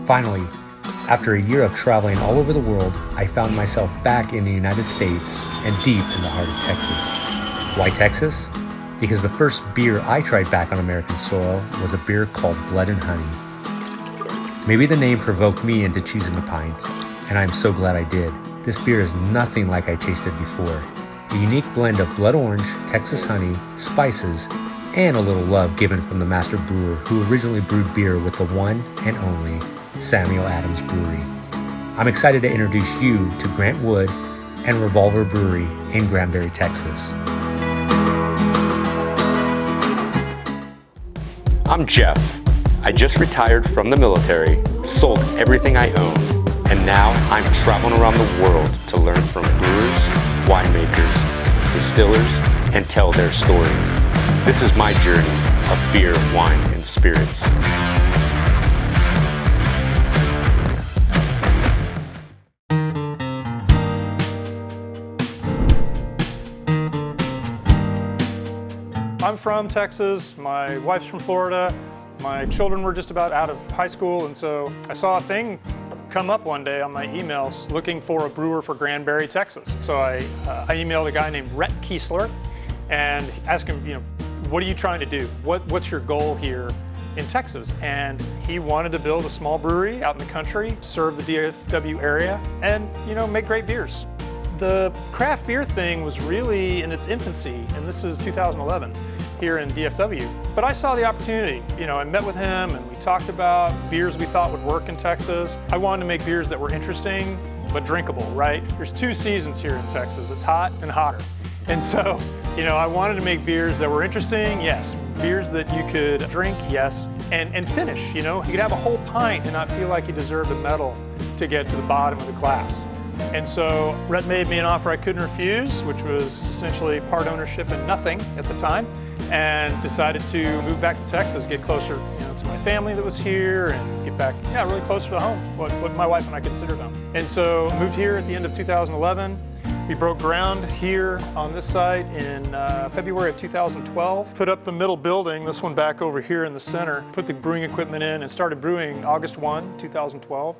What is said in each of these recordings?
Finally, after a year of traveling all over the world, I found myself back in the United States and deep in the heart of Texas. Why Texas? Because the first beer I tried back on American soil was a beer called Blood and Honey. Maybe the name provoked me into choosing the pint, and I'm so glad I did. This beer is nothing like I tasted before. A unique blend of blood orange, Texas honey, spices, and a little love given from the Master Brewer who originally brewed beer with the one and only Samuel Adams Brewery. I'm excited to introduce you to Grant Wood and Revolver Brewery in Granbury, Texas. I'm Jeff. I just retired from the military, sold everything I own, and now I'm traveling around the world to learn from brewers, winemakers, distillers, and tell their story. This is my journey of beer, wine, and spirits. I'm from Texas, my wife's from Florida, my children were just about out of high school, and so I saw a thing come up one day on my emails looking for a brewer for Granbury, Texas. So I emailed a guy named Rhett Keisler and asked him, what are you trying to do? What's your goal here in Texas? And he wanted to build a small brewery out in the country, serve the DFW area, and make great beers. The craft beer thing was really in its infancy, and this is 2011 here in DFW. But I saw the opportunity. I met with him and we talked about beers we thought would work in Texas. I wanted to make beers that were interesting but drinkable, right? There's two seasons here in Texas. It's hot and hotter. And so, I wanted to make beers that were interesting, yes. Beers that you could drink, yes, and finish, You could have a whole pint and not feel like you deserved a medal to get to the bottom of the class. And so Rhett made me an offer I couldn't refuse, which was essentially part ownership and nothing at the time, and decided to move back to Texas, get closer to my family that was here, and get back really closer to home, what my wife and I considered home. And so moved here at the end of 2011. We broke ground here on this site in February of 2012. Put up the middle building, this one back over here in the center, put the brewing equipment in and started brewing August 1, 2012.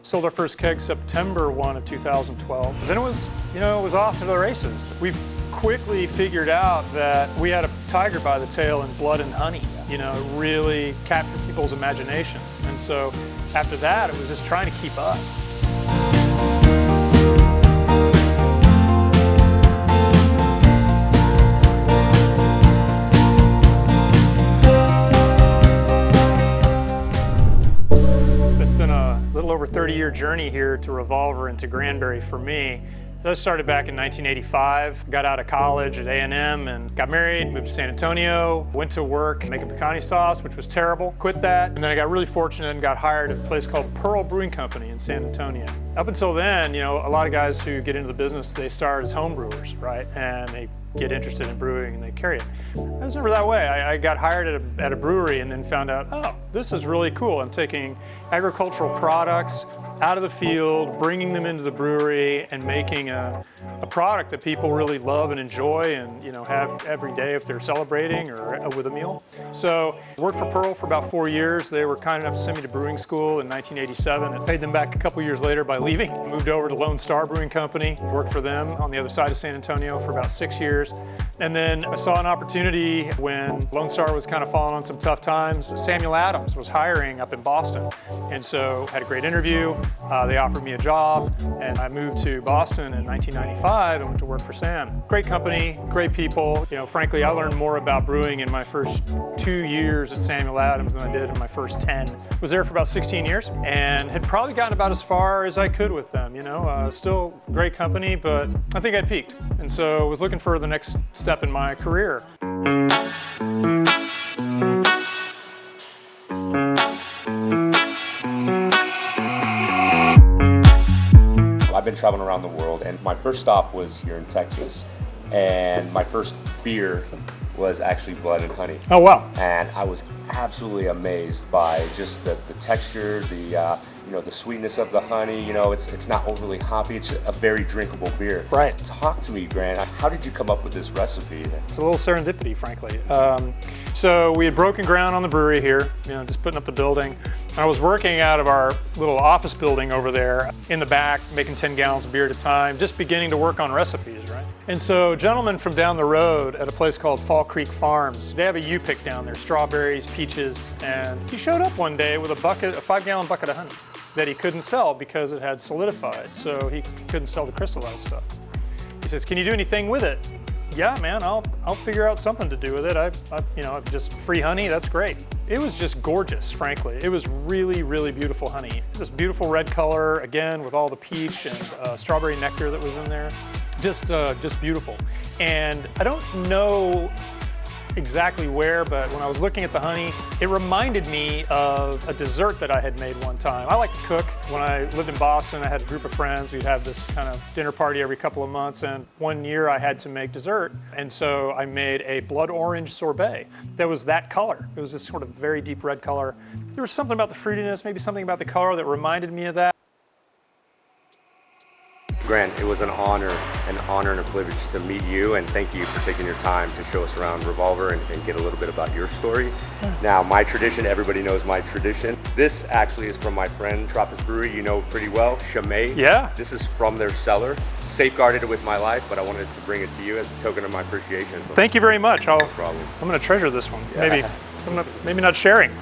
Sold our first keg September 1 of 2012. But then it was off to the races. We quickly figured out that we had a tiger by the tail in Blood and Honey. It really captured people's imaginations. And so after that, it was just trying to keep up. Over 30-year journey here to Revolver and to Granbury for me. Those started back in 1985. Got out of college at A&M and got married, moved to San Antonio, went to work making pecani sauce, which was terrible. Quit that, and then I got really fortunate and got hired at a place called Brewing Company in San Antonio. Up until then, a lot of guys who get into the business, they start as home brewers, right? And they get interested in brewing and they carry it. I was never that way. I got hired at a brewery and then found out, oh, this is really cool. I'm taking agricultural products out of the field, bringing them into the brewery and making a product that people really love and enjoy and have every day if they're celebrating or with a meal. So worked for Pearl for about 4 years. They were kind enough to send me to brewing school in 1987. I paid them back a couple years later by leaving. Moved over to Lone Star Brewing Company, worked for them on the other side of San Antonio for about 6 years. And then I saw an opportunity when Lone Star was kind of falling on some tough times. Samuel Adams was hiring up in Boston. And so had a great interview. They offered me a job and I moved to Boston in 1995 and went to work for Sam. Great company, great people. Frankly, I learned more about brewing in my first 2 years at Samuel Adams than I did in my first 10. Was there for about 16 years and had probably gotten about as far as I could with them. Still great company, but I think I'd peaked. And so I was looking for the next step in my career. I've been traveling around the world, and my first stop was here in Texas, and my first beer was actually Blood and Honey. Oh, wow. And I was absolutely amazed by just the texture, the sweetness of the honey. It's not overly hoppy. It's a very drinkable beer. Right. Talk to me, Grant. How did you come up with this recipe? It's a little serendipity, frankly. So we had broken ground on the brewery here, just putting up the building. I was working out of our little office building over there in the back, making 10 gallons of beer at a time, just beginning to work on recipes, right? And so a gentleman from down the road at a place called Fall Creek Farms, they have a U-pick down there, strawberries, peaches, and he showed up one day with a 5-gallon bucket of honey that he couldn't sell because it had solidified, so he couldn't sell the crystallized stuff. He says, "Can you do anything with it?" "Yeah, man, I'll figure out something to do with it. You know, just free honey, that's great." It was just gorgeous, frankly. It was really, really beautiful honey. This beautiful red color, again, with all the peach and strawberry nectar that was in there. Just beautiful. And I don't know exactly where, but when I was looking at the honey, it reminded me of a dessert that I had made one time. I like to cook. When I lived in Boston, I had a group of friends. We'd have this kind of dinner party every couple of months, and one year I had to make dessert. And so I made a blood orange sorbet that was that color. It was this sort of very deep red color. There was something about the fruitiness, maybe something about the color that reminded me of that. Grant, it was an honor and a privilege to meet you, and thank you for taking your time to show us around Revolver and get a little bit about your story. Now, my tradition, everybody knows my tradition. This actually is from my friend, Trinity Brewery, you know pretty well, Chimay. Yeah. This is from their cellar. Safeguarded it with my life, but I wanted to bring it to you as a token of my appreciation. So Thank you very much. no problem. I'm going to treasure this one. Yeah. Maybe not sharing.